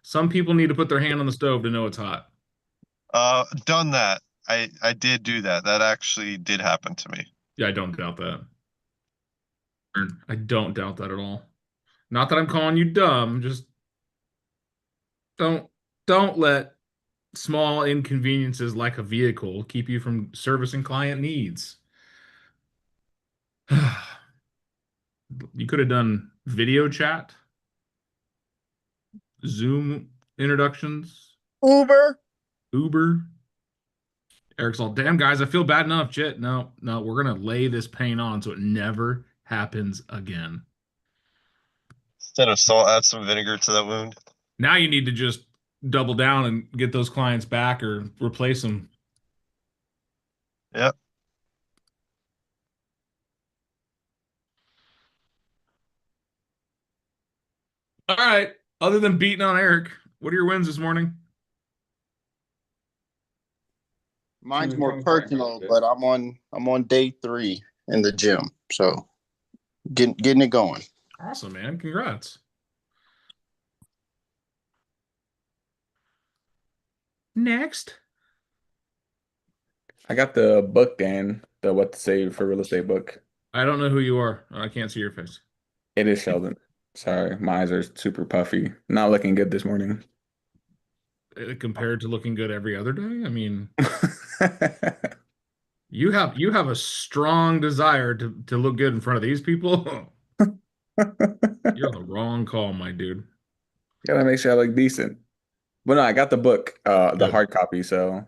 Some people need to put their hand on the stove to know it's hot. Done that. I did do that. That actually did happen to me. Yeah, I don't doubt that. I don't doubt that at all. Not that I'm calling you dumb, just don't don't let small inconveniences like a vehicle keep you from servicing client needs. You could have done video chat, Zoom introductions, Uber. Uber. Eric's all, damn guys, I feel bad enough. Shit, no, no, we're gonna lay this pain on so it never happens again. Instead of salt, add some vinegar to that wound. Now you need to just double down and get those clients back or replace them. Yep. All right. Other than beating on Eric, what are your wins this morning? Mine's more personal, but I'm on day 3 in the gym. So getting it going. Awesome, man. Congrats. Next. I got the book, Dan, the What to Save for Real Estate book. I don't know who you are. I can't see your face. It is Sheldon. Sorry, my eyes are super puffy. Not looking good this morning. Compared to looking good every other day. I mean, you have a strong desire to look good in front of these people. You're on the wrong call, my dude. Gotta make sure I look decent. But no, I got the book, the Good. hard copy. So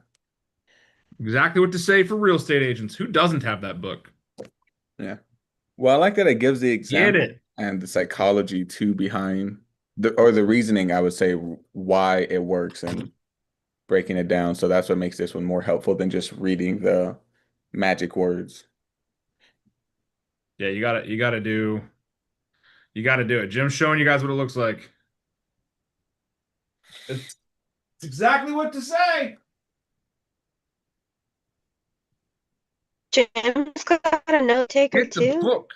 Exactly what to say for real estate agents. Who doesn't have that book? yeah. Well, I like that it gives the Get example it. and the psychology too behind the reasoning, I would say, why it works and breaking it down. So that's what makes this one more helpful than just reading the magic words. Yeah, you gotta do it. Jim's showing you guys what it looks like. It's exactly what to say. Jim's got a note taker Get the too. book.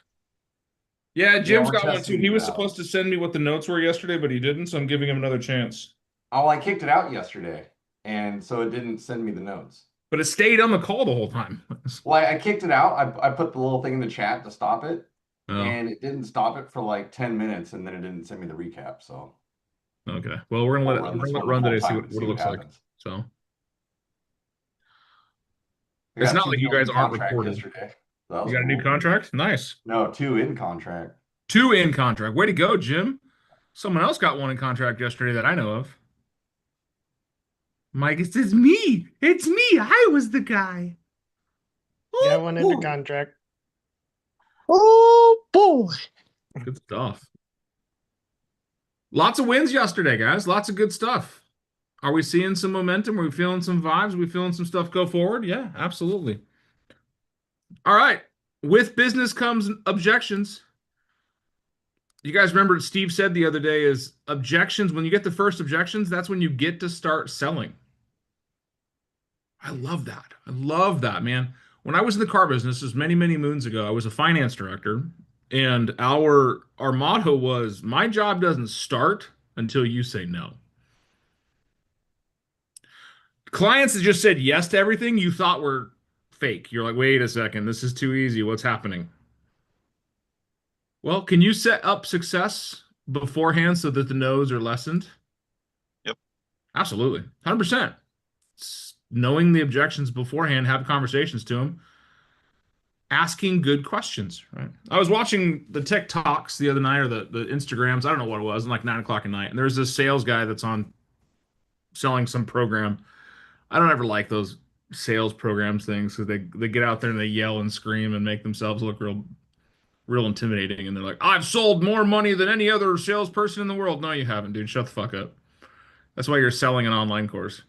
Yeah, Yeah, Jim's we're got one too. testing He it was out. supposed to send me what the notes were yesterday, but he didn't, so I'm giving him another chance. Oh, I kicked it out yesterday, and so it didn't send me the notes. But it stayed on the call the whole time. Well, I kicked it out. I put the little thing in the chat to stop it, Oh, and it didn't stop it for like 10 minutes, and then it didn't send me the recap. So okay. Well, we're gonna let we'll it, run we're this gonna let it one the run full today, see time what, and what it see what looks like. happens. So We it's got not two like you deals guys in aren't contract recorded. yesterday. So that You was got a new cool. contract? Nice. No, 2 in contract. Two in contract. Way to go, Jim. Someone else got one in contract yesterday that I know of. Mike, it says me. It's me. I was the guy. Got Oh, one under oh. contract. Oh boy. Good stuff. Lots of wins yesterday, guys. Lots of good stuff. Are we seeing some momentum? Are we feeling some vibes? Are we feeling some stuff go forward? Yeah, absolutely. All right. With business comes objections. You guys remember what Steve said the other day is objections. When you get the first objections, that's when you get to start selling. I love that. I love that, man. When I was in the car business, this was many, many moons ago, I was a finance director, and our motto was my job doesn't start until you say no. Clients that just said yes to everything you thought were fake. You're like, wait a second, this is too easy. What's happening? Well, can you set up success beforehand so that the no's are lessened? Yep. Absolutely. 100%. Knowing the objections beforehand, have conversations to them, asking good questions, right? I was watching the TikToks the other night or the Instagrams. I don't know what it was, like 9 o'clock at night. And there's this sales guy that's on selling some program. I don't ever like those sales programs things because they get out there and they yell and scream and make themselves look real intimidating. And they're like, I've sold more money than any other salesperson in the world. No, you haven't, dude. Shut the fuck up. That's why you're selling an online course.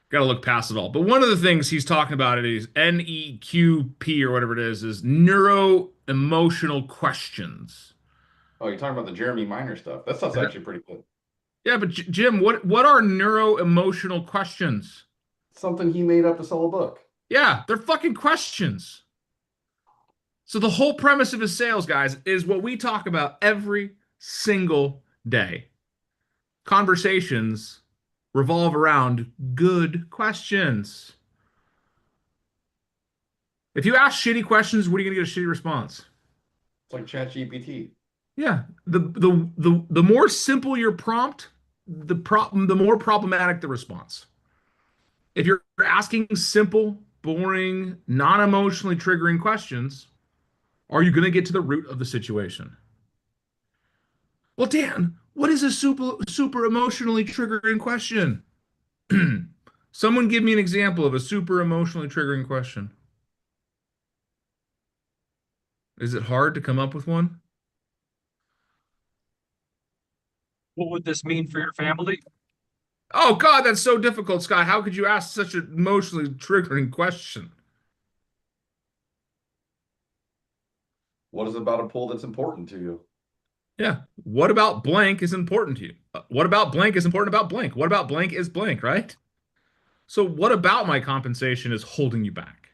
Got to look past it all. But one of the things he's talking about it is NEQP or whatever it is neuro emotional questions. Oh, you're talking about the Jeremy Minor stuff. That stuff's Yeah, actually pretty good. yeah, but Jim, what are neuro emotional questions? Something he made up to sell a book. Yeah, they're fucking questions. So the whole premise of his sales, guys, is what we talk about every single day. conversations revolve around good questions. If you ask shitty questions, what are you gonna get a shitty response? It's like ChatGPT. Yeah. The more simple your prompt, the more problematic the response. If you're asking simple, boring, non-emotionally triggering questions, are you gonna get to the root of the situation? Well, Dan, what is a super emotionally triggering question? Someone give me an example of a super emotionally triggering question. Is it hard to come up with one? What would this mean for your family? Oh God, that's so difficult, Scott. How could you ask such an emotionally triggering question? What is it about a pool that's important to you? Yeah. What about blank is important to you? What about blank is important about blank? What about blank is blank, right? So what about my compensation is holding you back?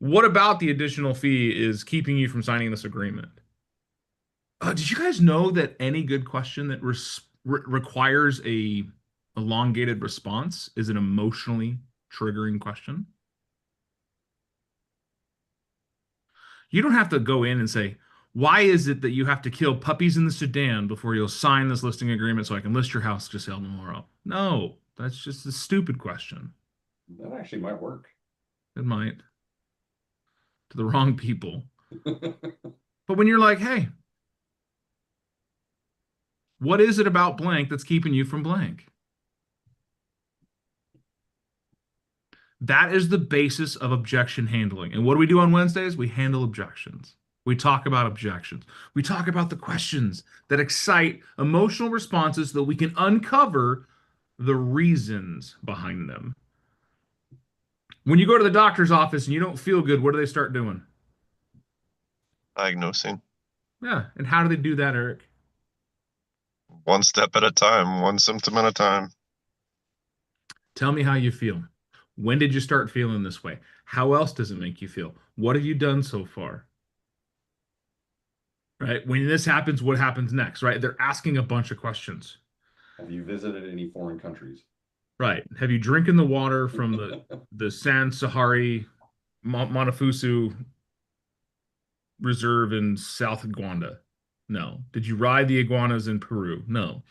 What about the additional fee is keeping you from signing this agreement? Did you guys know that any good question that requires a elongated response is an emotionally triggering question? You don't have to go in and say, why is it that you have to kill puppies in the Sudan before you'll sign this listing agreement so I can list your house to sale tomorrow? No, that's just a stupid question. That actually might work. It might. To the wrong people. But when you're like, hey, what is it about blank that's keeping you from blank? That is the basis of objection handling. And what do we do on Wednesdays? We handle objections. We talk about objections. We talk about the questions that excite emotional responses so that we can uncover the reasons behind them. When you go to the doctor's office and you don't feel good, what do they start doing? Diagnosing. Yeah. And how do they do that, Eric? One step at a time, one symptom at a time. Tell me how you feel. When did you start feeling this way? How else does it make you feel? What have you done so far? Right? When this happens, what happens next? Right? They're asking a bunch of questions. Have you visited any foreign countries? Right. Have you drinking the water from the San Sahari Monafusu Reserve in South Uganda? No. Did you ride the iguanas in Peru? No.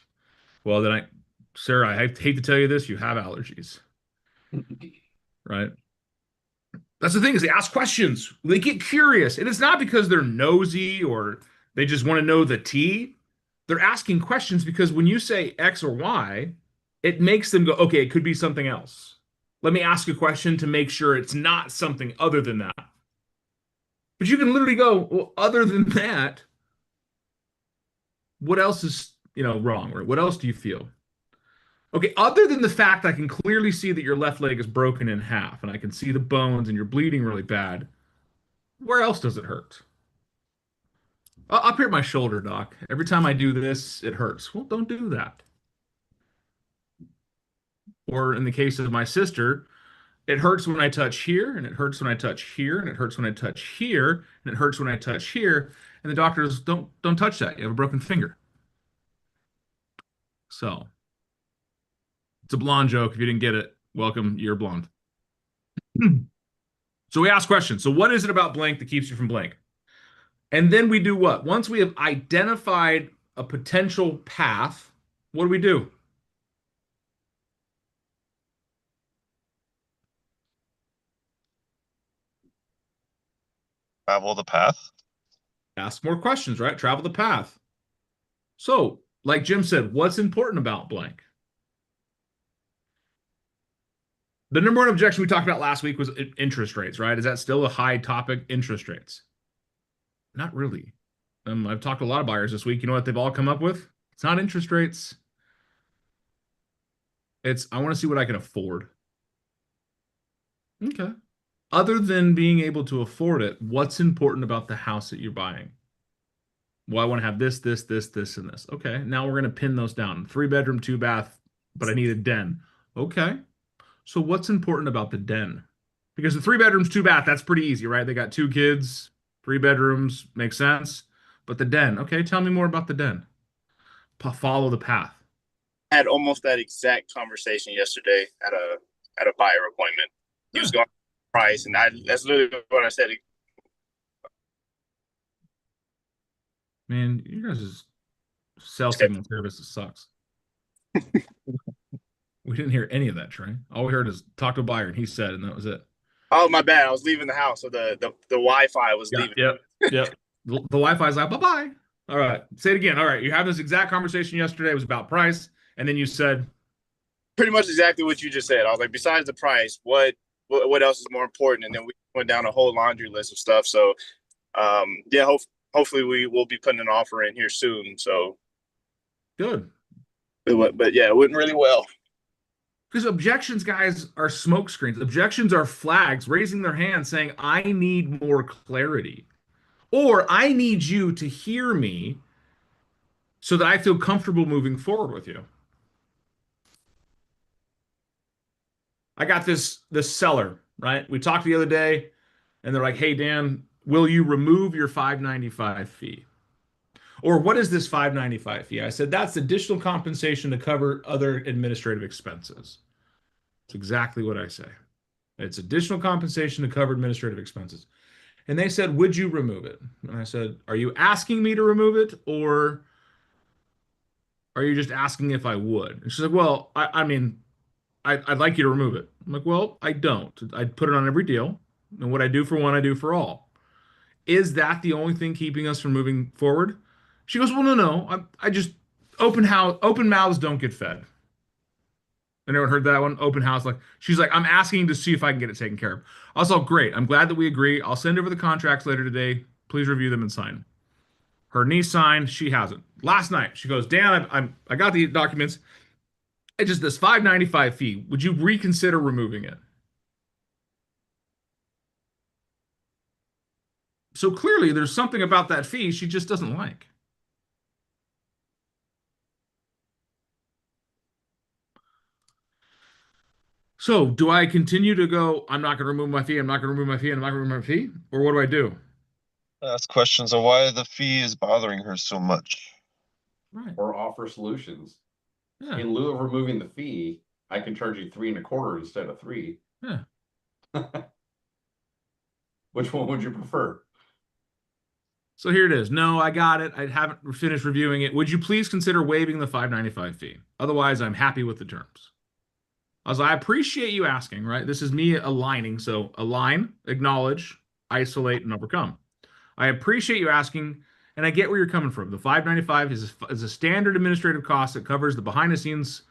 Well, then Sarah, I hate to tell you this, you have allergies. Right? That's the thing is they ask questions. They get curious. And it's not because they're nosy or they just want to know the tea. They're asking questions because when you say X or Y, it makes them go, okay, it could be something else. Let me ask a question to make sure it's not something other than that. But you can literally go, well, other than that, what else is, wrong? Or what else do you feel? Okay, other than the fact I can clearly see that your left leg is broken in half and I can see the bones and you're bleeding really bad, where else does it hurt? Up here at my shoulder, doc. Every time I do this, it hurts. Well, don't do that. Or in the case of my sister, it hurts when I touch here, and it hurts when I touch here, and it hurts when I touch here, and it hurts when I touch here. And the doctors don't touch that. You have a broken finger. So it's a blonde joke. If you didn't get it, welcome, you're blonde. So we ask questions. So what is it about blank that keeps you from blank? And then we do what? Once we have identified a potential path, what do? Travel the path. Ask more questions, right? Travel the path. So, like Jim said, what's important about blank? The number one objection we talked about last week was interest rates, right? Is that still a high topic? Interest rates. Not really. I've talked to a lot of buyers this week. You know what they've all come up with? It's not interest rates. It's, I want to see what I can afford. Okay. Other than being able to afford it, what's important about the house that you're buying? Well, I want to have this, this, this, this, and this. Okay. Now we're going to pin those down. 3-bedroom, 2-bath, but I need a den. Okay. So what's important about the den? Because the 3 bedrooms, 2-bath, that's pretty easy, right? They got 2 kids, 3 bedrooms, makes sense. But the den, okay, tell me more about the den. Follow the path. had almost that exact conversation yesterday at a buyer appointment. He was going price, and that's literally what I said. Man, you guys' cell signal service sucks. We didn't hear any of that, Trey. All we heard is talk to a buyer, and he said, and that was it. Oh, my bad. I was leaving the house, so the Wi-Fi was leaving. Yep. The Wi-Fi's like, bye-bye. All right. Say it again. All right. You had this exact conversation yesterday. It was about price. And then you said, pretty much exactly what you just said. I was like, besides the price, what else is more important? And then we went down a whole laundry list of stuff. So, yeah, hopefully we will be putting an offer in here soon. So good. But yeah, it went really well. Because objections, guys, are smoke screens. Objections are flags raising their hand saying, I need more clarity. Or I need you to hear me so that I feel comfortable moving forward with you. I got this seller, right? We talked the other day, and they're like, hey, Dan, will you remove your $595 fee? Or what is this $595 fee? I said, that's additional compensation to cover other administrative expenses. It's exactly what I say. It's additional compensation to cover administrative expenses. And they said, would you remove it? And I said, are you asking me to remove it, or are you just asking if I would? And she's like, well, I mean, I'd like you to remove it. I'm like, well, I don't. I'd put it on every deal. And what I do for one, I do for all. Is that the only thing keeping us from moving forward? She goes, well, no. I just open mouths don't get fed. Anyone heard that one? Open house. Like, she's like, I'm asking to see if I can get it taken care of. I was all, great. I'm glad that we agree. I'll send over the contracts later today. Please review them and sign. Her niece signed. She hasn't. Last night, she goes, Dan, I got the documents. It's just this $595 fee. Would you reconsider removing it? So clearly there's something about that fee she just doesn't like. So do I continue to go, I'm not going to remove my fee, I'm not going to remove my fee, I'm not going to remove my fee? Or what do I do? Ask questions on why the fee is bothering her so much. Right. Or offer solutions. Yeah. In lieu of removing the fee, I can charge you 3 1/4 instead of 3. Yeah. Which one would you prefer? So here it is. No, I got it. I haven't finished reviewing it. Would you please consider waiving the $595 fee? Otherwise, I'm happy with the terms. I appreciate you asking, right? This is me aligning. So align, acknowledge, isolate, and overcome. I appreciate you asking, and I get where you're coming from. The $595 is a standard administrative cost that covers the behind-the-scenes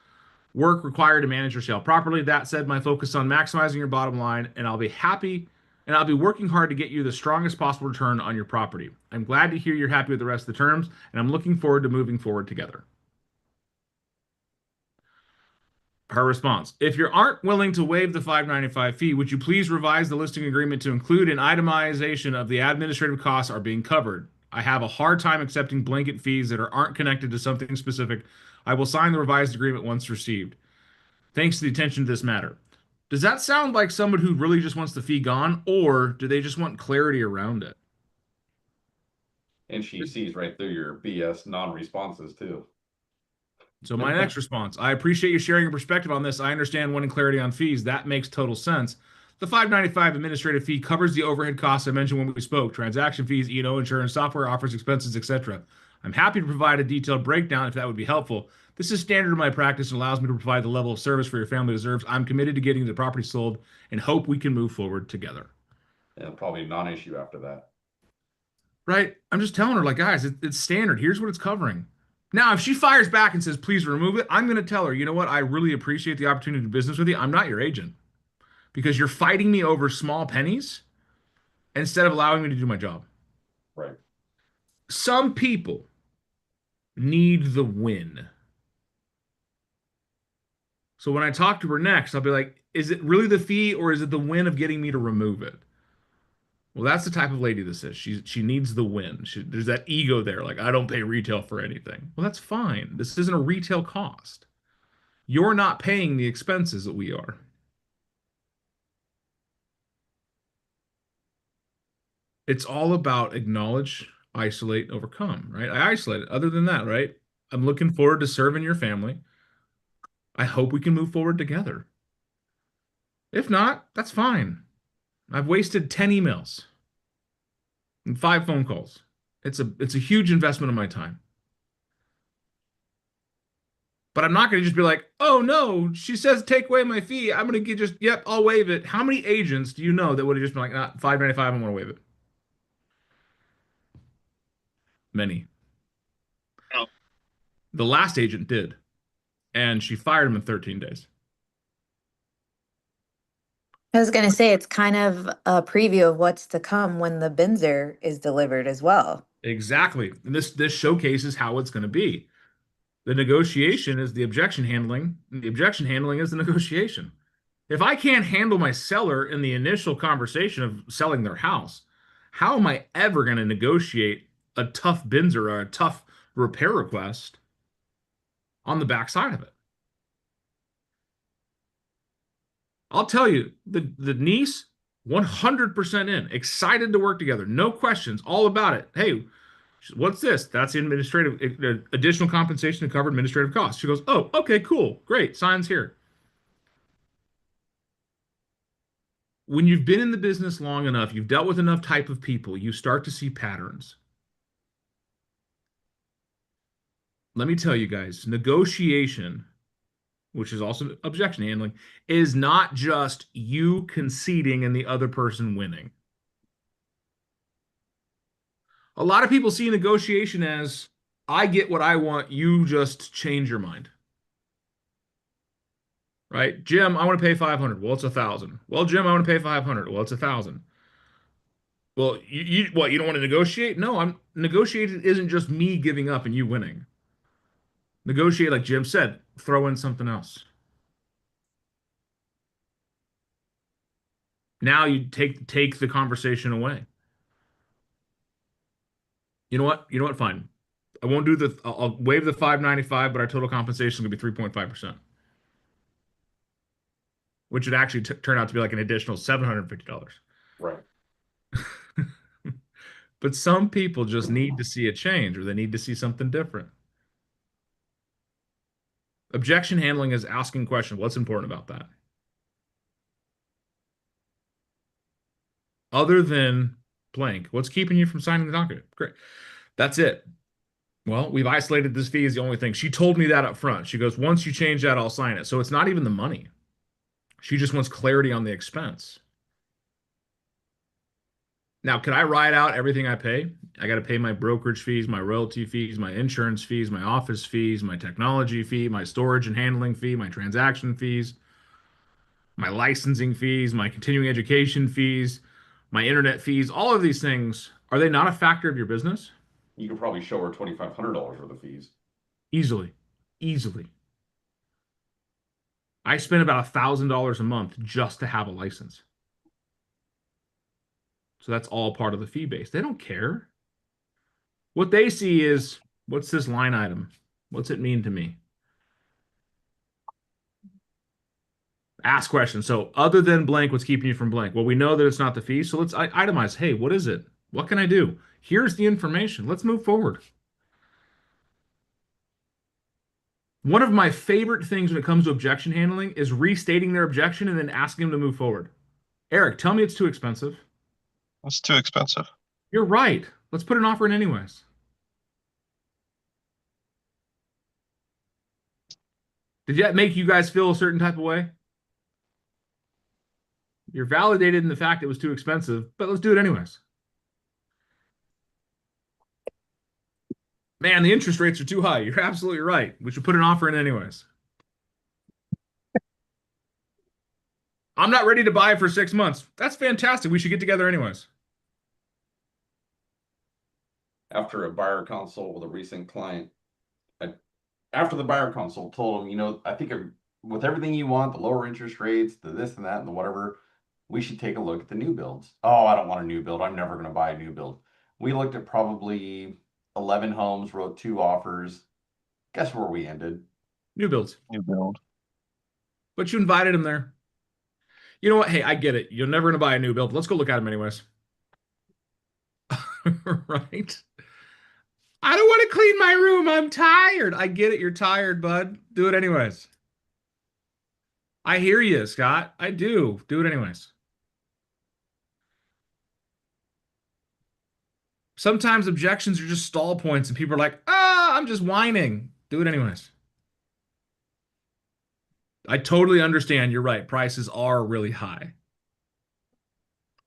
work required to manage your sale properly. That said, my focus on maximizing your bottom line, and I'll be happy, and I'll be working hard to get you the strongest possible return on your property. I'm glad to hear you're happy with the rest of the terms, and I'm looking forward to moving forward together. Her response: if you aren't willing to waive the $595 fee, would you please revise the listing agreement to include an itemization of the administrative costs are being covered? I have a hard time accepting blanket fees that aren't connected to something specific. I will sign the revised agreement once received. Thanks to the attention to this matter. Does that sound like someone who really just wants the fee gone, or do they just want clarity around it? And she sees right through your BS non-responses too. So my next response: I appreciate you sharing your perspective on this. I understand wanting clarity on fees. That makes total sense. The $595 administrative fee covers the overhead costs I mentioned when we spoke: transaction fees, E&O insurance, software offers, expenses, etc. I'm happy to provide a detailed breakdown if that would be helpful. This is standard in my practice and allows me to provide the level of service for your family deserves. I'm committed to getting the property sold and hope we can move forward together. Yeah, probably non-issue after that. Right? I'm just telling her, like, guys, it's standard. Here's what it's covering. Now, if she fires back and says, please remove it, I'm going to tell her, you know what? I really appreciate the opportunity to do business with you. I'm not your agent because you're fighting me over small pennies instead of allowing me to do my job. Right. Some people need the win. So when I talk to her next, I'll be like, is it really the fee or is it the win of getting me to remove it? Well, that's the type of lady this is. She needs the win. There's that ego there, like, I don't pay retail for anything. Well, that's fine. This isn't a retail cost. You're not paying the expenses that we are. It's all about acknowledge, isolate, overcome, right? I isolate it. Other than that, right? I'm looking forward to serving your family. I hope we can move forward together. If not, that's fine. I've wasted 10 emails and 5 phone calls. It's a huge investment of my time. But I'm not going to just be like, oh no, she says take away my fee. I'm going to just, yep, I'll waive it. How many agents do you know that would have just been like, nah, $5.95, I'm going to waive it? Many. Oh. The last agent did, and she fired him in 13 days. I was gonna say it's kind of a preview of what's to come when the Binzer is delivered as well. Exactly. And this showcases how it's going to be. The negotiation is the objection handling, and the objection handling is the negotiation. If I can't handle my seller in the initial conversation of selling their house, how am I ever going to negotiate a tough Binzer or a tough repair request on the backside of it? I'll tell you, the niece, 100% in, excited to work together, no questions, all about it. Hey, what's this? That's administrative, additional compensation to cover administrative costs. She goes, oh, okay, cool, great, signs here. When you've been in the business long enough, you've dealt with enough type of people, you start to see patterns. Let me tell you guys, negotiation, which is also objection handling, is not just you conceding and the other person winning. A lot of people see negotiation as, I get what I want, you just change your mind. Right? Jim, I want to pay 500. Well, it's 1,000. Well, Jim, I want to pay 500. Well, it's 1,000. Well, you what, you don't want to negotiate? No, I'm negotiating isn't just me giving up and you winning. Negotiate, like Jim said, throw in something else. Now you take the conversation away. You know what? You know what? Fine. I won't do the. I'll waive the $5.95, but our total compensation is going to be 3.5%, which would actually turn out to be like an additional $750. Right. But some people just need to see a change, or they need to see something different. Objection handling is asking questions. What's important about that? Other than blank, what's keeping you from signing the document? Great. That's it. Well, we've isolated this fee as the only thing. She told me that up front. She goes, once you change that, I'll sign it. So it's not even the money. She just wants clarity on the expense. Now, could I write out everything I pay? I got to pay my brokerage fees, my royalty fees, my insurance fees, my office fees, my technology fee, my storage and handling fee, my transaction fees, my licensing fees, my continuing education fees, my internet fees. All of these things, are they not a factor of your business? You could probably show her $2,500 worth of fees. Easily. Easily. I spend about $1,000 a month just to have a license. So that's all part of the fee base. They don't care. What they see is, what's this line item? What's it mean to me? Ask questions. So other than blank, what's keeping you from blank? Well, we know that it's not the fee. So let's itemize. Hey, what is it? What can I do? Here's the information. Let's move forward. One of my favorite things when it comes to objection handling is restating their objection and then asking them to move forward. Eric, tell me it's too expensive. It's too expensive. You're right. Let's put an offer in anyways. Did that make you guys feel a certain type of way? You're validated in the fact it was too expensive, but let's do it anyways. Man, the interest rates are too high. You're absolutely right. We should put an offer in anyways. I'm not ready to buy for 6 months. That's fantastic. We should get together anyways. After a buyer consult with a recent client, after the buyer consult told him, I think with everything you want, the lower interest rates, the this and that and the whatever, we should take a look at the new builds. Oh, I don't want a new build. I'm never going to buy a new build. We looked at probably 11 homes, wrote 2 offers. Guess where we ended? New builds. New build. But you invited him there. You know what? Hey, I get it. You're never going to buy a new build. Let's go look at them anyways. Right? I don't want to clean my room. I'm tired. I get it. You're tired, bud. Do it anyways. I hear you, Scott. I do. Do it anyways. Sometimes objections are just stall points, and people are like, I'm just whining. Do it anyways. I totally understand. You're right. Prices are really high.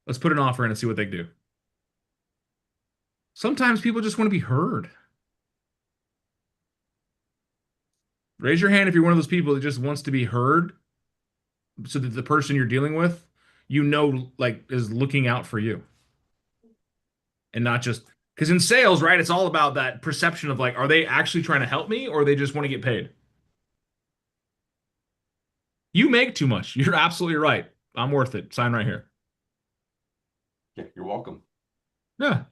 Let's put an offer in and see what they do. Sometimes people just want to be heard. Raise your hand if you're one of those people that just wants to be heard so that the person you're dealing with, like, is looking out for you. And not just because in sales, right, it's all about that perception of like, are they actually trying to help me or they just want to get paid? You make too much. You're absolutely right. I'm worth it. Sign right here. Yeah, you're welcome. Yeah.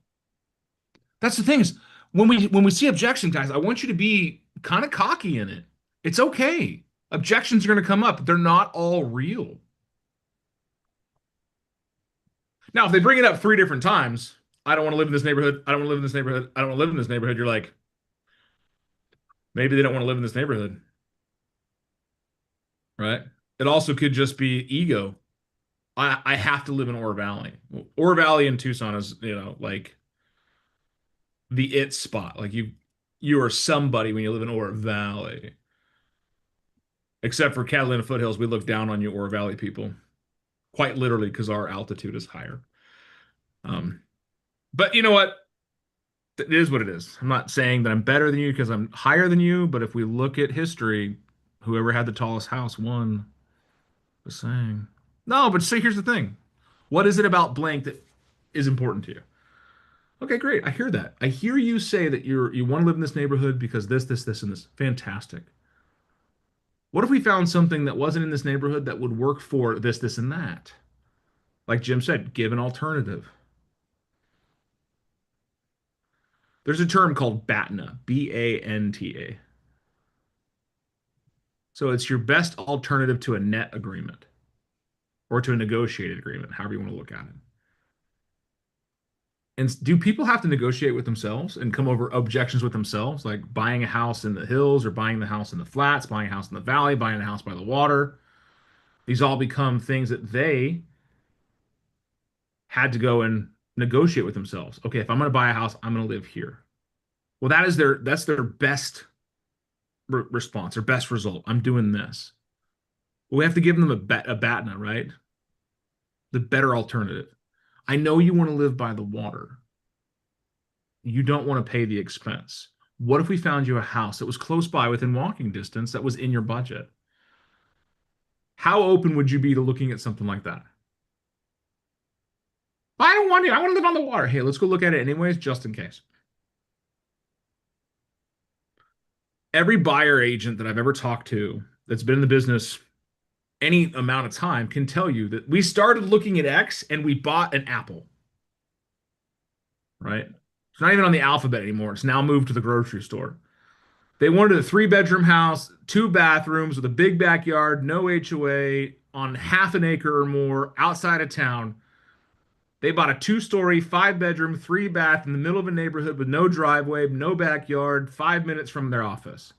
That's the thing is when we see objection, guys, I want you to be kind of cocky in it. It's okay. Objections are going to come up. They're not all real. Now, if they bring it up 3 different times, I don't want to live in this neighborhood. I don't want to live in this neighborhood. I don't want to live in this neighborhood. You're like, maybe they don't want to live in this neighborhood. Right? It also could just be ego. I have to live in Oro Valley. Oro Valley in Tucson is, like the it spot. Like you are somebody when you live in Oro Valley. Except for Catalina Foothills, we look down on you Oro Valley people. Quite literally, because our altitude is higher. But you know what? It is what it is. I'm not saying that I'm better than you because I'm higher than you, but if we look at history, whoever had the tallest house won. Just saying. No, but see, here's the thing. What is it about blank that is important to you? Okay, great. I hear that. I hear you say that you want to live in this neighborhood because this, and this. Fantastic. What if we found something that wasn't in this neighborhood that would work for this, and that? Like Jim said, give an alternative. There's a term called BATNA, BANTA. So it's your best alternative to a net agreement or to a negotiated agreement, however you want to look at it. And do people have to negotiate with themselves and come over objections with themselves, like buying a house in the hills or buying the house in the flats, buying a house in the valley, buying a house by the water? These all become things that they had to go and negotiate with themselves. Okay, if I'm going to buy a house, I'm going to live here. Well, that's their best response, their best result. I'm doing this. Well, we have to give them a BATNA, right? The better alternative. I know you want to live by the water. You don't want to pay the expense. What if we found you a house that was close by within walking distance that was in your budget? How open would you be to looking at something like that? I don't want to. I want to live on the water. Hey, let's go look at it anyways, just in case. Every buyer agent that I've ever talked to that's been in the business any amount of time can tell you that we started looking at X and we bought an Apple. Right? It's not even on the alphabet anymore. It's now moved to the grocery store. They wanted a 3-bedroom house, 2 bathrooms with a big backyard, no HOA, on half an acre or more outside of town. They bought a 2-story, 5-bedroom, 3-bath in the middle of a neighborhood with no driveway, no backyard, 5 minutes from their office.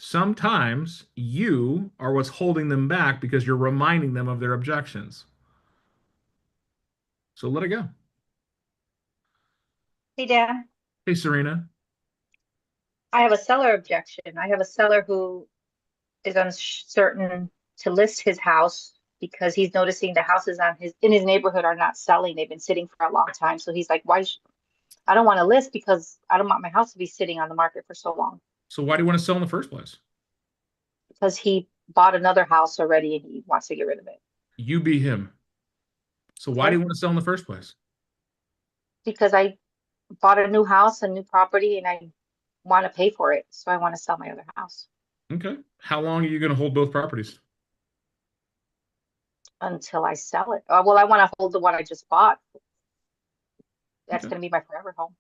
Sometimes you are what's holding them back because you're reminding them of their objections. So let it go. Hey, Dan, Hey, Serena. I have a seller objection. I have a seller who is uncertain to list his house because he's noticing the houses in his neighborhood are not selling. They've been sitting for a long time. So he's like, I don't want to list because I don't want my house to be sitting on the market for so long. So why do you want to sell in the first place? Because he bought another house already and he wants to get rid of it. You be him. So why do you want to sell in the first place? Because I bought a new house, a new property, and I want to pay for it. So I want to sell my other house Okay. How long are you going to hold both properties? until I sell it. Well, I want to hold the one I just bought. That's Okay. going to be my forever home.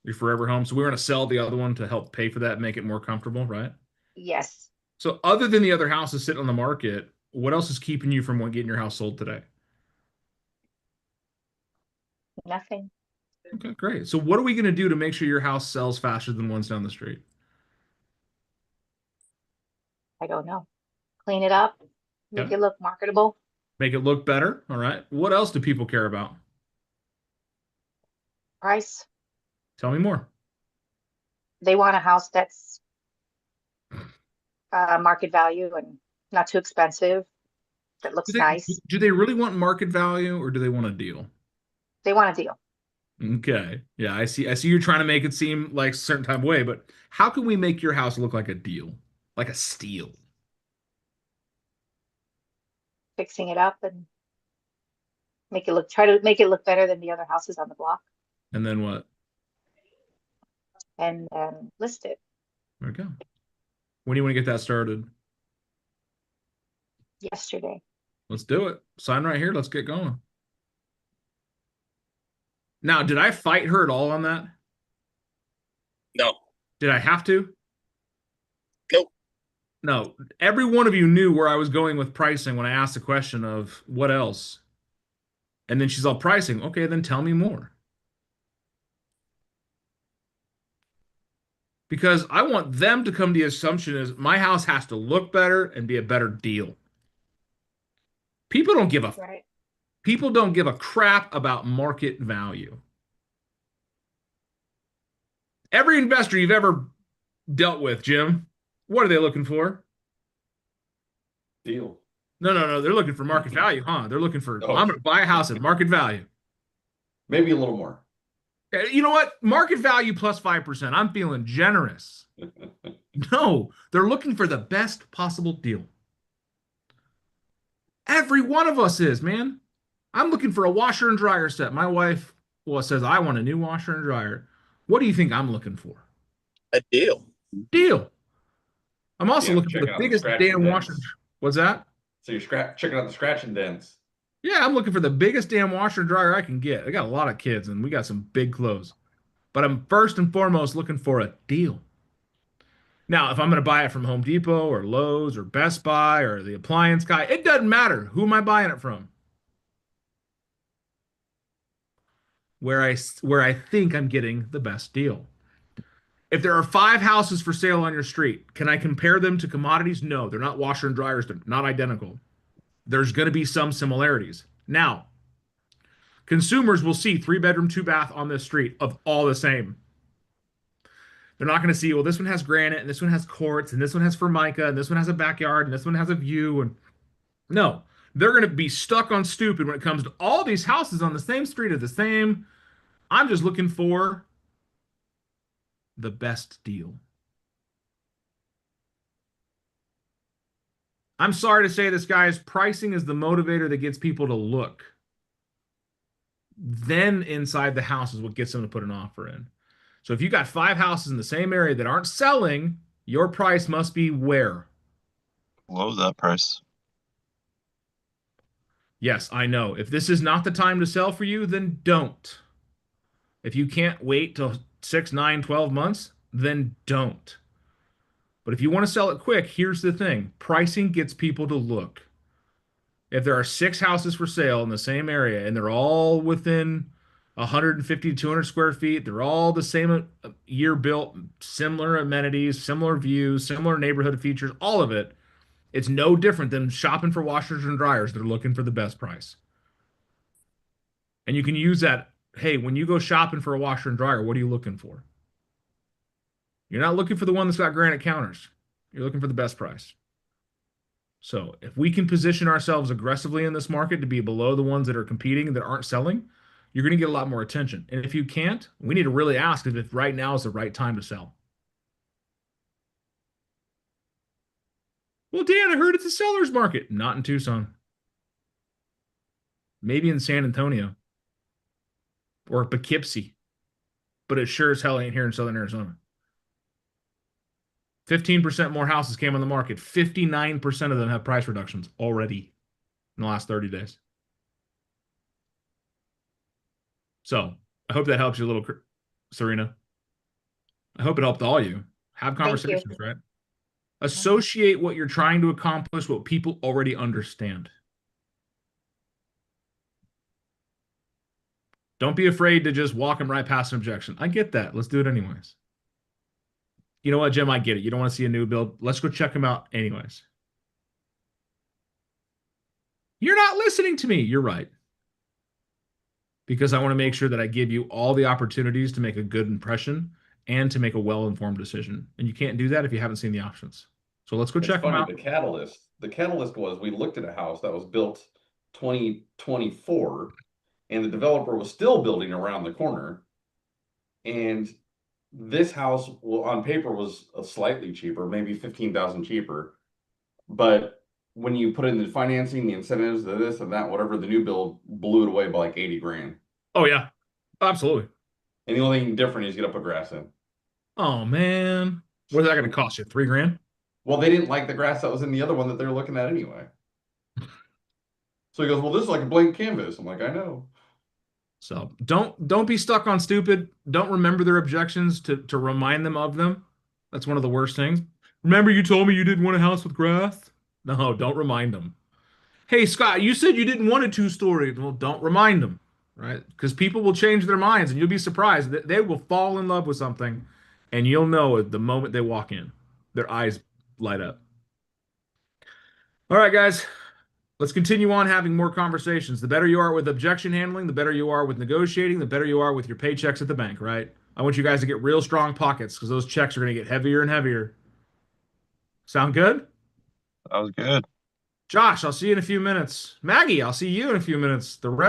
Your forever home. So we're going to sell the other one to help pay for that, make it more comfortable, right? Yes. So other than the other houses sitting on the market, what else is keeping you from getting your house sold today? Nothing. Okay, great. So what are we going to do to make sure your house sells faster than ones down the street? I don't know. Clean it up, make Okay. it look marketable. Make it look better. All right. What else do people care about? Price. Tell me more. They want a house that's market value and not too expensive, that looks nice. Do they really want market value or do they want a deal? They want a deal. Okay. Yeah, I see. I see you're trying to make it seem like a certain type of way, but how can we make your house look like a deal? Like a steal? Fixing it up and try to make it look better than the other houses on the block, And then what? and list it There we go. When do you want to get that started? yesterday. Let's do it. Sign right here. Let's get going. Now, did I fight her at all on that? No. Did I have to? Nope. No. Every one of you knew where I was going with pricing when I asked the question of what else? And then she's all pricing. Okay, then tell me more. Because I want them to come to the assumption is my house has to look better and be a better deal. People don't give a Right. People don't give a crap about market value. Every investor you've ever dealt with, Jim, what are they looking for? Deal. No. They're looking for market value, huh? They're looking for, Oh. I'm going to buy a house at market value. Maybe a little more. You know what? Market value plus 5%. I'm feeling generous. No, they're looking for the best possible deal. Every one of us is, man. I'm looking for a washer and dryer set. My wife, well, says I want a new washer and dryer. What do you think I'm looking for? A deal. Deal. I'm also Yeah, looking for checking the out the biggest scratch and damn washer. dents. What's that? So you're checking out the scratch and dents. Yeah, I'm looking for the biggest damn washer and dryer I can get. I got a lot of kids and we got some big clothes. But I'm first and foremost looking for a deal. Now, if I'm going to buy it from Home Depot or Lowe's or Best Buy or the appliance guy, it doesn't matter. Who am I buying it from? Where I think I'm getting the best deal. If there are 5 houses for sale on your street, can I compare them to commodities? No, they're not washer and dryers. They're not identical. There's going to be some similarities. Now, consumers will see 3-bedroom, 2-bath on this street of all the same. They're not going to see, well, this one has granite and this one has quartz and this one has formica and this one has a backyard and this one has a view. And no, they're going to be stuck on stupid when it comes to all these houses on the same street are the same. I'm just looking for the best deal. I'm sorry to say this, guys. Pricing is the motivator that gets people to look. Then inside the house is what gets them to put an offer in. So if you got 5 houses in the same area that aren't selling, your price must be where? Below that price. Yes, I know. If this is not the time to sell for you, then don't. If you can't wait till 6, 9, 12 months, then don't. But if you want to sell it quick, here's the thing. Pricing gets people to look. If there are 6 houses for sale in the same area and they're all within 150 to 200 square feet, they're all the same year built, similar amenities, similar views, similar neighborhood features, all of it, it's no different than shopping for washers and dryers. They're looking for the best price. And you can use that. Hey, when you go shopping for a washer and dryer, what are you looking for? You're not looking for the one that's got granite counters. You're looking for the best price. So if we can position ourselves aggressively in this market to be below the ones that are competing that aren't selling, you're going to get a lot more attention. And if you can't, we need to really ask if right now is the right time to sell. Well, Dan, I heard it's a seller's market. Not in Tucson. Maybe in San Antonio or Poughkeepsie, but it sure as hell ain't here in Southern Arizona. 15% more houses came on the market. 59% of them have price reductions already in the last 30 days. So I hope that helps you a little, Serena. I hope it helped all you. Have conversations, right? Associate what you're trying to accomplish, what people already understand. Don't be afraid to just walk them right past an objection. I get that. Let's do it anyways. You know what, Jim? I get it. You don't want to see a new build. Let's go check them out anyways. You're not listening to me. You're right. Because I want to make sure that I give you all the opportunities to make a good impression and to make a well-informed decision. And you can't do that if you haven't seen the options. So let's go It's check them funny, out. the catalyst was we looked at a house that was built 2024 and the developer was still building around the corner. And this house on paper was slightly cheaper, maybe 15,000 cheaper. But when you put in the financing, the incentives, the this and that, whatever, the new build blew it away by like 80 grand. Oh, yeah. Absolutely. And the only thing different is you got to put grass in. Oh, man. What is that going to cost you? $3,000? Well, they didn't like the grass that was in the other one that they were looking at anyway. So he goes, well, this is like a blank canvas. I'm like, I know. So don't be stuck on stupid. Don't remember their objections to remind them of them. That's one of the worst things. Remember you told me you didn't want a house with grass? No, don't remind them. Hey, Scott, you said you didn't want a two-story. Well, don't remind them, right? Because people will change their minds and you'll be surprised that they will fall in love with something and you'll know it the moment they walk in. Their eyes light up. All right, guys. Let's continue on having more conversations. The better you are with objection handling, the better you are with negotiating, the better you are with your paychecks at the bank, right? I want you guys to get real strong pockets because those checks are going to get heavier and heavier. Sound good? That was good. Josh, I'll see you in a few minutes. Maggie, I'll see you in a few minutes. The rest